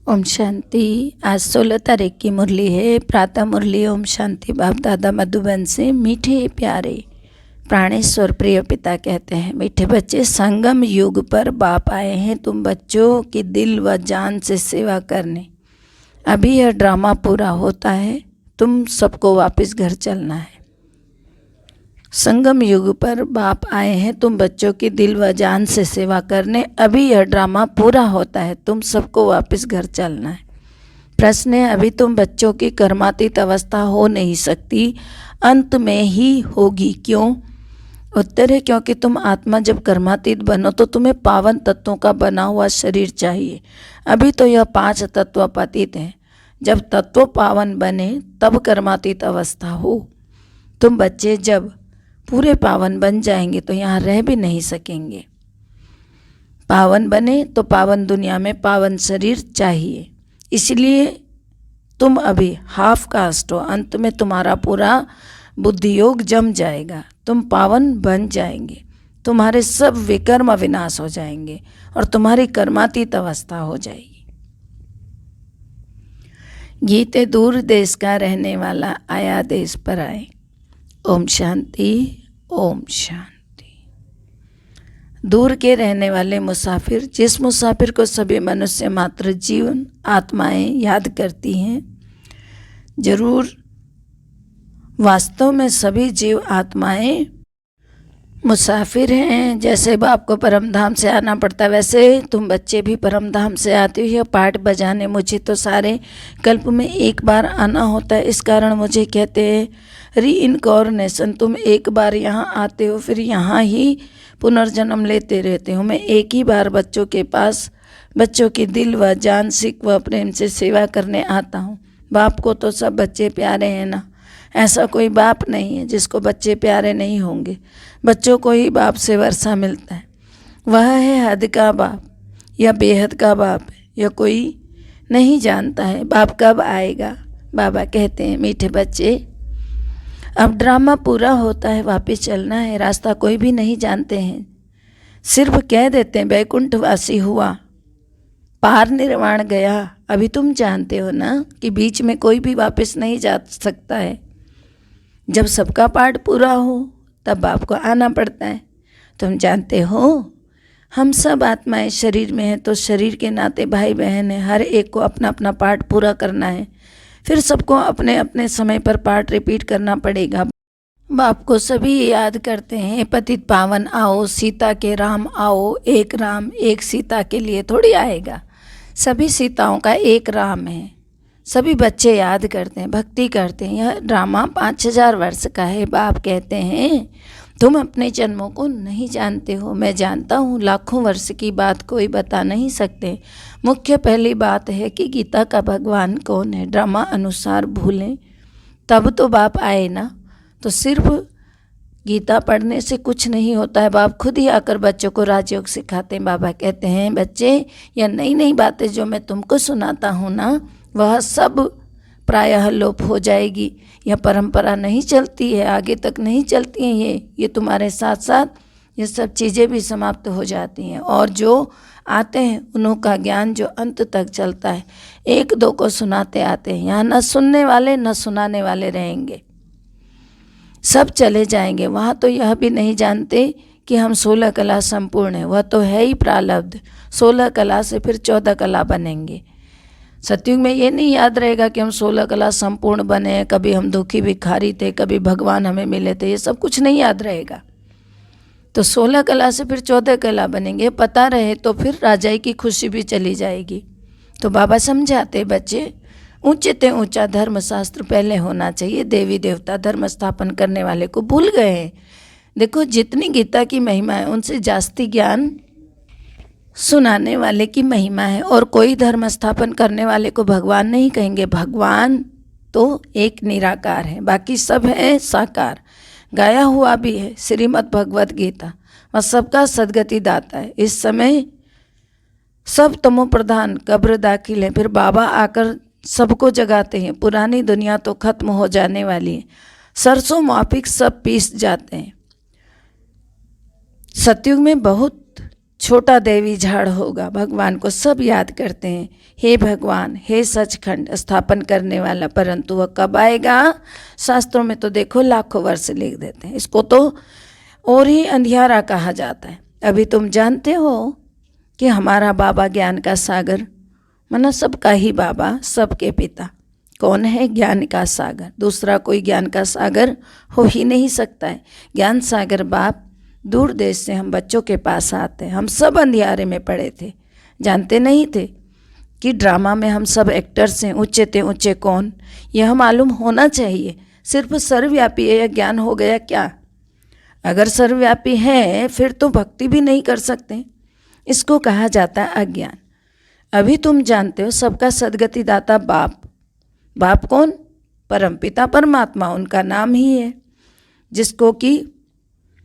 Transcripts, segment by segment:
ओम शांति। आज 16 तारीख की मुरली है। प्रातः मुरली ओम शांति बाप दादा मधुबन से। मीठे प्यारे प्राणेश्वर प्रिय पिता कहते हैं, मीठे बच्चे, संगम युग पर बाप आए हैं तुम बच्चों की दिल व जान से सेवा करने। अभी यह ड्रामा पूरा होता है, तुम सबको वापस घर चलना है। संगम युग पर बाप आए हैं तुम बच्चों की दिल व जान से सेवा करने। अभी यह ड्रामा पूरा होता है, तुम सबको वापस घर चलना है। प्रश्न है, अभी तुम बच्चों की कर्मातीत अवस्था हो नहीं सकती, अंत में ही होगी। क्यों? उत्तर है, क्योंकि तुम आत्मा जब कर्मातीत बनो तो तुम्हें पावन तत्वों का बना हुआ शरीर चाहिए। अभी तो यह 5 तत्व पतित हैं। जब तत्व पावन बने तब कर्मातीत अवस्था हो। तुम बच्चे जब पूरे पावन बन जाएंगे तो यहाँ रह भी नहीं सकेंगे। पावन बने तो पावन दुनिया में पावन शरीर चाहिए। इसलिए तुम अभी हाफ कास्ट हो, अंत में तुम्हारा पूरा बुद्धि योग जम जाएगा, तुम पावन बन जाएंगे, तुम्हारे सब विकर्म विनाश हो जाएंगे और तुम्हारी कर्मातीत अवस्था हो जाएगी। गीते दूर देश का रहने वाला आया देश पर आए। ओम शांति, ओम शांति। दूर के रहने वाले मुसाफिर, जिस मुसाफिर को सभी मनुष्य मात्र जीवन आत्माएं याद करती हैं, जरूर वास्तव में सभी जीव आत्माएं मुसाफिर हैं। जैसे बाप को परमधाम से आना पड़ता है, वैसे तुम बच्चे भी परमधाम से आते हो। यह पाठ बजाने मुझे तो सारे कल्प में एक बार आना होता है, इस कारण मुझे कहते हैं रीइनकॉर्नेशन। तुम एक बार यहाँ आते हो, फिर यहाँ ही पुनर्जन्म लेते रहते हो। मैं एक ही बार बच्चों के पास बच्चों की दिल व जान सिक व प्रेम से सेवा करने आता हूँ। बाप को तो सब बच्चे प्यारे हैं ना, ऐसा कोई बाप नहीं है जिसको बच्चे प्यारे नहीं होंगे। बच्चों को ही बाप से वर्षा मिलता है। वह है हद का बाप या बेहद का बाप है, यह कोई नहीं जानता है बाप कब आएगा। बाबा कहते हैं, मीठे बच्चे, अब ड्रामा पूरा होता है, वापस चलना है। रास्ता कोई भी नहीं जानते हैं, सिर्फ कह देते हैं वैकुंठवासी हुआ, पार निर्वाण गया। अभी तुम जानते हो ना कि बीच में कोई भी वापस नहीं जा सकता है। जब सबका पाठ पूरा हो तब आपको आना पड़ता है। तुम जानते हो हम सब आत्माएं शरीर में हैं, तो शरीर के नाते भाई बहन हैं, हर एक को अपना अपना पाठ पूरा करना है। फिर सबको अपने अपने समय पर पाठ रिपीट करना पड़ेगा। बाप को सभी याद करते हैं, पतित पावन आओ, सीता के राम आओ। एक राम एक सीता के लिए थोड़ी आएगा, सभी सीताओं का एक राम है। सभी बच्चे याद करते हैं, भक्ति करते हैं। यह ड्रामा 5000 वर्ष का है। बाप कहते हैं, तुम अपने जन्मों को नहीं जानते हो, मैं जानता हूँ। लाखों वर्ष की बात कोई बता नहीं सकते। मुख्य पहली बात है कि गीता का भगवान कौन है। ड्रामा अनुसार भूलें तब तो बाप आए ना। तो सिर्फ गीता पढ़ने से कुछ नहीं होता है, बाप खुद ही आकर बच्चों को राजयोग सिखाते हैं। बाबा कहते हैं, बच्चे, यह नई नई बातें जो मैं तुमको सुनाता हूँ ना, वह सब प्रायः लोप हो जाएगी। यह परंपरा नहीं चलती है, आगे तक नहीं चलती हैं। ये तुम्हारे साथ साथ ये सब चीज़ें भी समाप्त हो जाती हैं। और जो आते हैं उनका ज्ञान जो अंत तक चलता है, एक दो को सुनाते आते हैं। यहाँ न सुनने वाले न सुनाने वाले रहेंगे, सब चले जाएंगे। वहाँ तो यह भी नहीं जानते कि हम 16 कला संपूर्ण हैं, वह तो है ही प्रारब्ध। 16 कला से फिर 14 कला बनेंगे। सतयुग में ये नहीं याद रहेगा कि हम 16 कला संपूर्ण बने हैं, कभी हम दुखी भिखारी थे, कभी भगवान हमें मिले थे, ये सब कुछ नहीं याद रहेगा। तो 16 कला से फिर 14 कला बनेंगे, पता रहे तो फिर राजाई की खुशी भी चली जाएगी। तो बाबा समझाते, बच्चे, ऊंचे ते ऊंचा धर्मशास्त्र पहले होना चाहिए। देवी देवता धर्म स्थापन करने वाले को भूल गए हैं। देखो, जितनी गीता की महिमा है उनसे जास्ती ज्ञान सुनाने वाले की महिमा है। और कोई धर्म स्थापन करने वाले को भगवान नहीं कहेंगे। भगवान तो एक निराकार है, बाकी सब है साकार। गाया हुआ भी है श्रीमद् भगवत गीता, वह सबका सदगति दाता है। इस समय सब तमो प्रधान कब्र दाखिल है, फिर बाबा आकर सबको जगाते हैं। पुरानी दुनिया तो खत्म हो जाने वाली है, सरसों माफिक सब पीस जाते हैं। सतयुग में बहुत छोटा देवी झाड़ होगा। भगवान को सब याद करते हैं, हे भगवान, हे सचखंड स्थापन करने वाला, परंतु वह कब आएगा? शास्त्रों में तो देखो लाखों वर्ष लिख देते हैं। इसको तो और ही अंधियारा कहा जाता है। अभी तुम जानते हो कि हमारा बाबा ज्ञान का सागर, माना सबका ही बाबा, सबके पिता कौन है? ज्ञान का सागर। दूसरा कोई ज्ञान का सागर हो ही नहीं सकता है। ज्ञान सागर बाप दूर देश से हम बच्चों के पास आते हैं। हम सब अंधियारे में पड़े थे, जानते नहीं थे कि ड्रामा में हम सब एक्टर्स हैं। ऊंचे थे ऊंचे कौन, यह मालूम होना चाहिए। सिर्फ सर्वव्यापी है यह ज्ञान हो गया क्या? अगर सर्वव्यापी है फिर तो भक्ति भी नहीं कर सकते। इसको कहा जाता है अज्ञान। अभी तुम जानते हो सबका सद्गति दाता बाप। बाप कौन? परमपिता परमात्मा, उनका नाम ही है। जिसको कि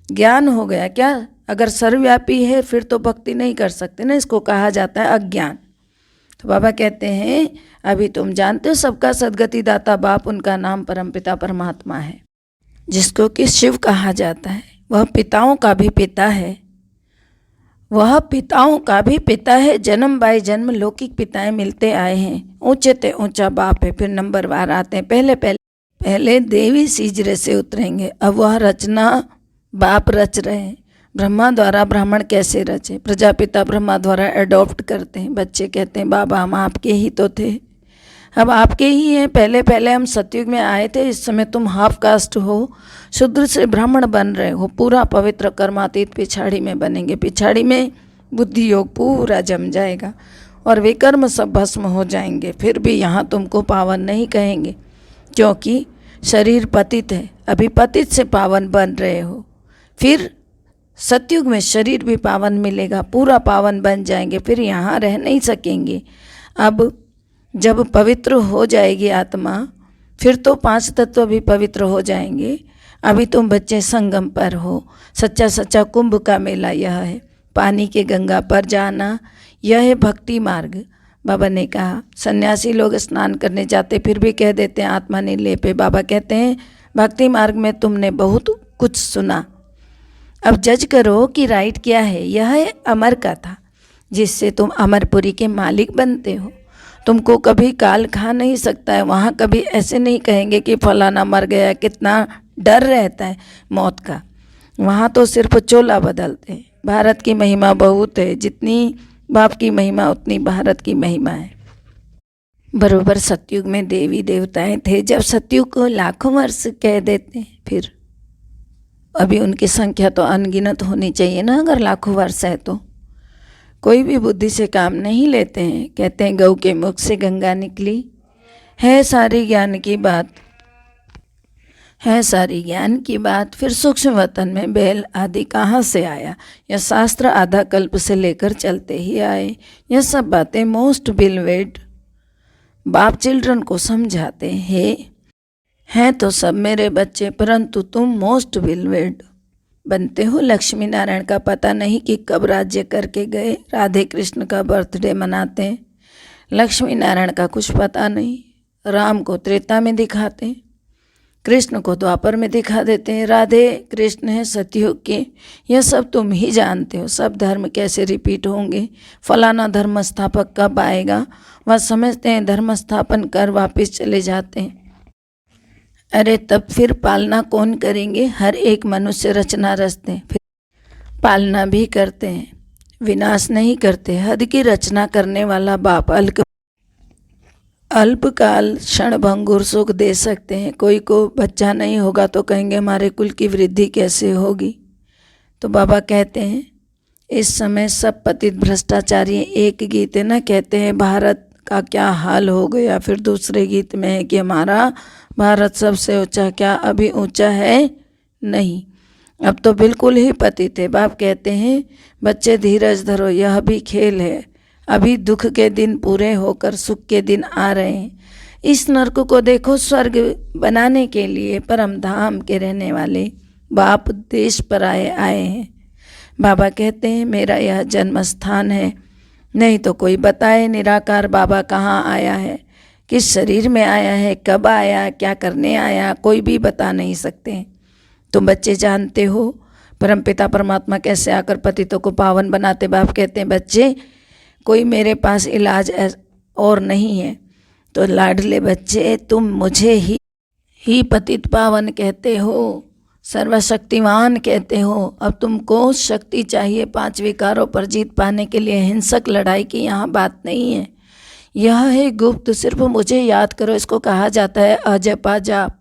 ज्ञान हो गया क्या? अगर सर्वव्यापी है फिर तो भक्ति नहीं कर सकते ना, इसको कहा जाता है अज्ञान। तो बाबा कहते हैं अभी तुम जानते हो सबका सद्गति दाता बाप, उनका नाम परमपिता परमात्मा है। जिसको कि शिव कहा जाता है, वह पिताओं का भी पिता है। वह पिताओं का भी पिता है। जन्म बाय जन्म लौकिक पिताएं मिलते आए हैं। ऊंचे ते ऊंचा बाप है। फिर नंबरवार आते हैं। पहले देवी सीजरे से उतरेंगे। अब वह रचना बाप रच रहे हैं। ब्रह्मा द्वारा ब्राह्मण कैसे रचे? प्रजापिता ब्रह्मा द्वारा एडॉप्ट करते हैं। बच्चे कहते हैं बाबा हम आपके ही तो थे, अब आपके ही हैं। पहले हम सतयुग में आए थे, इस समय तुम हाफ कास्ट हो, शूद्र से ब्राह्मण बन रहे हो। पूरा पवित्र कर्मातीत पिछाड़ी में बनेंगे। पिछाड़ी में बुद्धि योग पूरा जम जाएगा और विकर्म सब भस्म हो जाएंगे। फिर भी यहाँ तुमको पावन नहीं कहेंगे, क्योंकि शरीर पतित है। अभी पतित से पावन बन रहे हो। फिर सतयुग में शरीर भी पावन मिलेगा, पूरा पावन बन जाएंगे। फिर यहाँ रह नहीं सकेंगे। अब जब पवित्र हो जाएगी आत्मा, फिर तो 5 तत्व भी पवित्र हो जाएंगे। अभी तुम बच्चे संगम पर हो। सच्चा सच्चा कुंभ का मेला यह है। पानी के गंगा पर जाना, यह है भक्ति मार्ग। बाबा ने कहा सन्यासी लोग स्नान करने जाते फिर भी कह देते हैं आत्मा ने ले पे। बाबा कहते हैं भक्ति मार्ग में तुमने बहुत कुछ सुना, अब जज करो कि राइट क्या है। यह है अमर कथा, जिससे तुम अमरपुरी के मालिक बनते हो। तुमको कभी काल खा नहीं सकता है। वहाँ कभी ऐसे नहीं कहेंगे कि फलाना मर गया, कितना डर रहता है मौत का। वहाँ तो सिर्फ चोला बदलते हैं। भारत की महिमा बहुत है, जितनी बाप की महिमा उतनी भारत की महिमा है। बरोबर सतयुग में देवी देवताएं थे। जब सतयुग को लाखों वर्ष कह देते हैं, फिर अभी उनकी संख्या तो अनगिनत होनी चाहिए ना। अगर लाखों वर्ष है तो कोई भी बुद्धि से काम नहीं लेते हैं। कहते हैं गऊ के मुख से गंगा निकली, है सारी ज्ञान की बात, है सारी ज्ञान की बात। फिर सूक्ष्म वतन में बैल आदि कहाँ से आया? यह शास्त्र आधा कल्प से लेकर चलते ही आए। यह सब बातें मोस्ट बिलवेड बाप चिल्ड्रन को समझाते हैं तो सब मेरे बच्चे, परंतु तुम मोस्ट बिलवेड बनते हो। लक्ष्मी नारायण का पता नहीं कि कब राज्य करके गए। राधे कृष्ण का बर्थडे मनाते हैं। लक्ष्मी नारायण का कुछ पता नहीं। राम को त्रेता में दिखाते हैं, कृष्ण को द्वापर में दिखा देते हैं। राधे कृष्ण है सतयुग के। यह सब तुम ही जानते हो। सब धर्म कैसे रिपीट होंगे, फलाना धर्म स्थापक कब आएगा, वह समझते हैं धर्म स्थापन कर वापस चले जाते हैं। अरे तब फिर पालना कौन करेंगे? हर एक मनुष्य रचना रचते हैं, फिर पालना भी करते हैं, विनाश नहीं करते। हद की रचना करने वाला बाप अल्पकाल क्षण भंगुर सुख दे सकते हैं। कोई को बच्चा नहीं होगा तो कहेंगे हमारे कुल की वृद्धि कैसे होगी। तो बाबा कहते हैं इस समय सब पतित भ्रष्टाचारी। एक गीत है ना, कहते हैं भारत का क्या हाल हो गया। फिर दूसरे गीत में है कि हमारा भारत सबसे ऊंचा, क्या अभी ऊंचा है? नहीं, अब तो बिल्कुल ही पतित है। बाप कहते हैं बच्चे धीरज धरो, यह भी खेल है। अभी दुख के दिन पूरे होकर सुख के दिन आ रहे हैं। इस नरक को देखो स्वर्ग बनाने के लिए परम धाम के रहने वाले बाप देश पर आए हैं। बाबा कहते हैं मेरा यह जन्म स्थान है, नहीं तो कोई बताए निराकार बाबा कहाँ आया है, किस शरीर में आया है, कब आया, क्या करने आया, कोई भी बता नहीं सकते। तुम बच्चे जानते हो परमपिता परमात्मा कैसे आकर पतितों को पावन बनाते। बाप कहते हैं बच्चे कोई मेरे पास इलाज और नहीं है, तो लाडले बच्चे तुम मुझे ही पतित पावन कहते हो, सर्वशक्तिमान कहते हो। अब तुमको शक्ति चाहिए 5 विकारों पर जीत पाने के लिए। हिंसक लड़ाई की यहाँ बात नहीं है, यह है गुप्त, सिर्फ मुझे याद करो। इसको कहा जाता है अजपा जाप।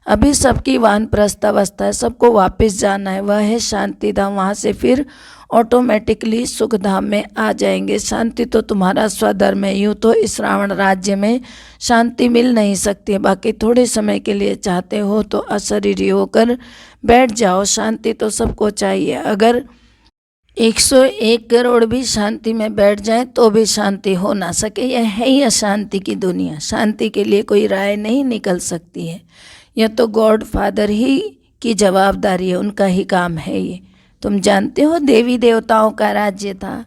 अभी सबकी वानप्रस्थ अवस्था है, सबको वापस जाना है, वह है शांति धाम। वहाँ से फिर ऑटोमेटिकली सुख धाम में आ जाएंगे। शांति तो तुम्हारा स्वधर्म है। यूँ तो इस रावण राज्य में शांति मिल नहीं सकती, बाकी थोड़े समय के लिए चाहते हो तो अशरीरी होकर बैठ जाओ। शांति तो सबको चाहिए। अगर 101 करोड़ भी शांति में बैठ जाए तो भी शांति हो ना सके। यह है ही अशांति की दुनिया। शांति के लिए कोई राय नहीं निकल सकती है। यह तो गॉड फादर ही की जवाबदारी है, उनका ही काम है ये। तुम जानते हो देवी देवताओं का राज्य था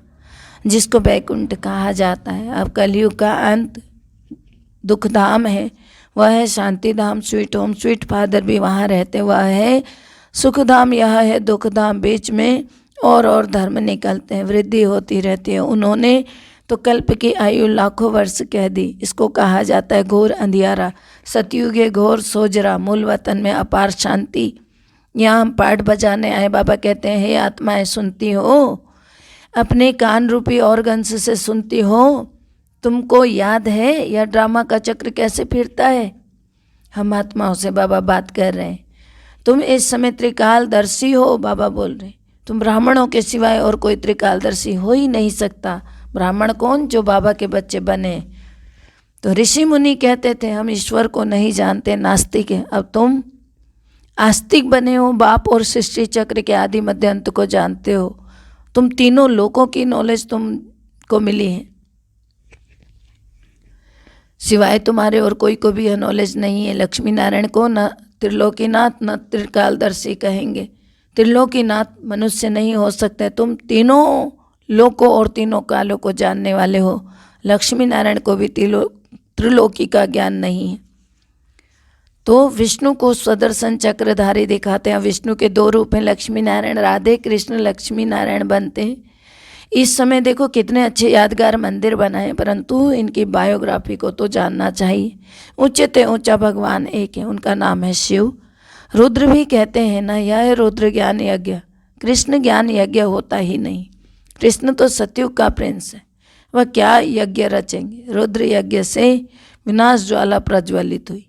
जिसको वैकुंठ कहा जाता है। अब कलयुग का अंत दुखधाम है, वह है शांति धाम, स्वीट होम। स्वीट फादर भी वहाँ रहते, वह है सुखधाम, यह है दुखधाम। बीच में और धर्म निकलते हैं, वृद्धि होती रहती है। उन्होंने तो कल्प की आयु लाखों वर्ष कह दी। इसको कहा जाता है घोर अंधियारा। सतयुगे घोर सोजरा, मूल वतन में अपार शांति। यहाँ हम पाठ बजाने आए। बाबा कहते हैं हे आत्माएं सुनती हो, अपने कान रूपी ऑर्गन्स से सुनती हो। तुमको याद है यह ड्रामा का चक्र कैसे फिरता है? हम आत्माओं से बाबा बात कर रहे हैं। तुम इस समय त्रिकालदर्शी हो, बाबा बोल रहे। तुम ब्राह्मणों के सिवाय और कोई त्रिकालदर्शी हो ही नहीं सकता। ब्राह्मण कौन? जो बाबा के बच्चे बने। तो ऋषि मुनि कहते थे हम ईश्वर को नहीं जानते, नास्तिक है। अब तुम आस्तिक बने हो, बाप और सृष्टि चक्र के आदि मध्य अंत को जानते हो। तुम तीनों लोकों की नॉलेज तुमको मिली है, सिवाय तुम्हारे और कोई को भी यह नॉलेज नहीं है। लक्ष्मी नारायण को न त्रिलोकीनाथ न त्रिकालदर्शी कहेंगे। त्रिलोकीनाथ मनुष्य नहीं हो सकते। तुम तीनों लोकों और तीनों कालों को जानने वाले हो। लक्ष्मी नारायण को भी त्रिलोकी का ज्ञान नहीं है। तो विष्णु को स्वदर्शन चक्रधारी दिखाते हैं। विष्णु के 2 रूप हैं, लक्ष्मी नारायण। राधे कृष्ण लक्ष्मी नारायण बनते हैं। इस समय देखो कितने अच्छे यादगार मंदिर बनाए, परंतु इनकी बायोग्राफी को तो जानना चाहिए। ऊंचे ते ऊंचा भगवान एक है, उनका नाम है शिव। रुद्र भी कहते हैं ना, यह रुद्र ज्ञान यज्ञ। कृष्ण ज्ञान यज्ञ होता ही नहीं। कृष्ण तो सतयुग का प्रिंस है, वह क्या यज्ञ रचेंगे? रुद्र यज्ञ से विनाश ज्वाला प्रज्वलित हुई।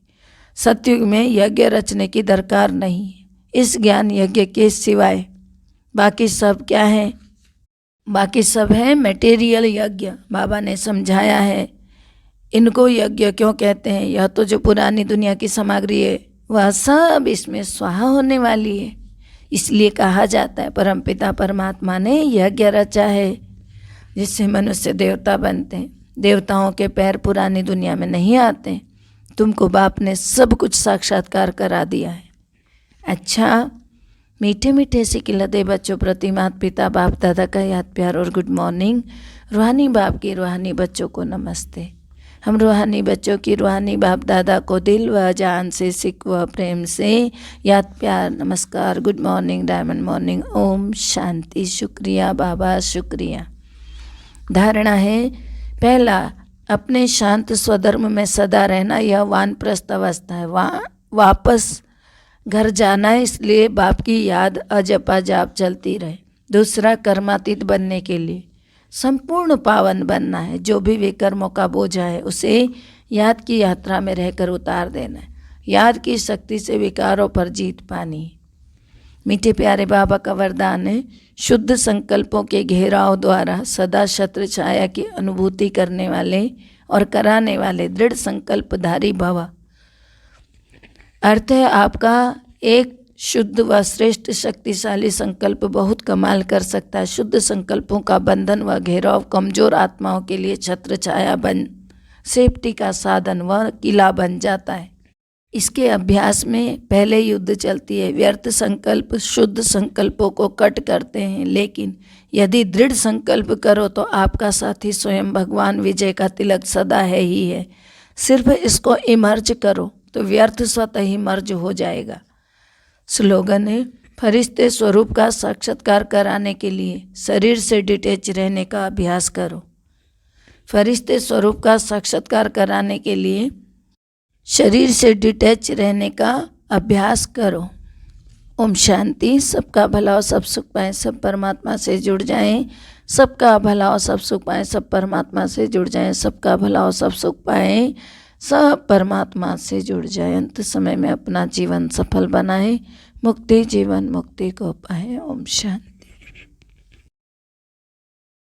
सतयुग में यज्ञ रचने की दरकार नहीं है। इस ज्ञान यज्ञ के सिवाय बाकी सब क्या है? बाकी सब है मटेरियल यज्ञ। बाबा ने समझाया है इनको यज्ञ क्यों कहते हैं। यह तो जो पुरानी दुनिया की सामग्री है वह सब इसमें स्वाहा होने वाली है, इसलिए कहा जाता है परमपिता परमात्मा ने यज्ञ रचा है जिससे मनुष्य देवता बनते हैं। देवताओं के पैर पुरानी दुनिया में नहीं आते। तुमको बाप ने सब कुछ साक्षात्कार करा दिया है। अच्छा, मीठे मीठे से खिलते बच्चों प्रति माता पिता बाप दादा का याद प्यार और गुड मॉर्निंग। रूहानी बाप की रूहानी बच्चों को नमस्ते। हम रूहानी बच्चों की रूहानी बाप दादा को दिल व जान से सिक व प्रेम से याद प्यार नमस्कार, good morning, diamond morning, Om Shanti. शुक्रिया बाबा, शुक्रिया। धारणा है पहला, अपने शांत स्वधर्म में सदा रहना। यह वानप्रस्थ अवस्था है, वापस घर जाना है, इसलिए बाप की याद अजपा जाप चलती रहे। दूसरा, कर्मातीत बनने के लिए संपूर्ण पावन बनना है। जो भी विकर्मों का बोझा है उसे याद की यात्रा में रहकर उतार देना है। याद की शक्ति से विकारों पर जीत पानी है। मीठे प्यारे बाबा का वरदान है शुद्ध संकल्पों के घेराव द्वारा सदा छत्र छाया की अनुभूति करने वाले और कराने वाले दृढ़ संकल्पधारी भव। अर्थ है आपका एक शुद्ध व श्रेष्ठ शक्तिशाली संकल्प बहुत कमाल कर सकता है। शुद्ध संकल्पों का बंधन व घेराव कमजोर आत्माओं के लिए छत्र छाया बन सेफ्टी का साधन व किला बन जाता है। इसके अभ्यास में पहले युद्ध चलती है। व्यर्थ संकल्प शुद्ध संकल्पों को कट करते हैं, लेकिन यदि दृढ़ संकल्प करो तो आपका साथी स्वयं भगवान विजय का तिलक सदा है ही है। सिर्फ इसको इमर्ज करो तो व्यर्थ स्वतः ही मर्ज हो जाएगा। स्लोगन है फरिश्ते स्वरूप का साक्षात्कार कराने के लिए शरीर से डिटैच रहने का अभ्यास करो। फरिश्ते स्वरूप का साक्षात्कार कराने के लिए शरीर से डिटैच रहने का अभ्यास करो। ओम शांति। सबका भला हो, सब सुख पाएं, सब परमात्मा से जुड़ जाएं। सबका भला हो, सब सुख पाएं, सब परमात्मा से जुड़ जाएं। सबका भला हो, सब सुख पाएं, सब परमात्मा से जुड़ जाएं। अंत समय में अपना जीवन सफल बनाएं, मुक्ति जीवन मुक्ति को पाएं। ओम शांति।